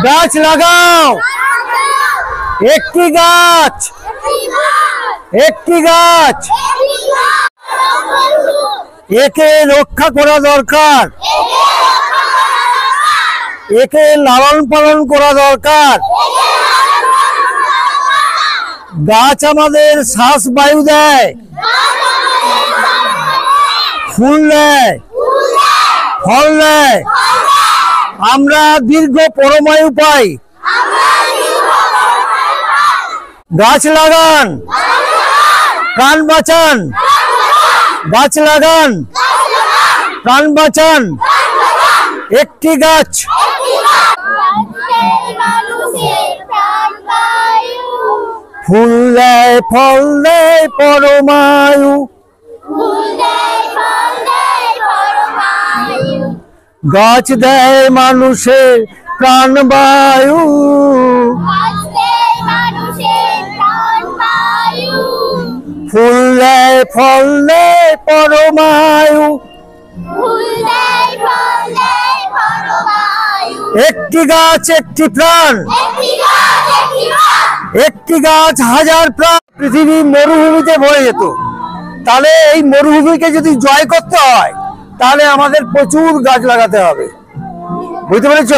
গাছ লাগাও, একটি গাছ, একটি গাছ। একে রক্ষা করা দরকার, একে লালন পালন করা দরকার। গাছ আমাদের শ্বাস বায়ু দেয়, ফুল দেয়, ফল দেয়, আমরা দীর্ঘ পরমায়ু পাই। গাছ লাগান, প্রাণ বাঁচান। গাছ লাগান, প্রাণ বাঁচান। একটি গাছ। ফুল দেয়, ফল দেয়, পরমায়ু। গাছ দেয় মানুষের প্রাণবায়ু। ফুল দেয়, ফল দেয়, পরমায়ু। একটি গাছ, একটি প্রাণ। একটি গাছ, হাজার প্রাণ। পৃথিবী মরুভূমিতে ভরে যেত, তাহলে এই মরুভূমিকে যদি জয় করতে হয় তাহলে আমাদের প্রচুর গাছ লাগাতে হবে। বুঝতে পেরেছ?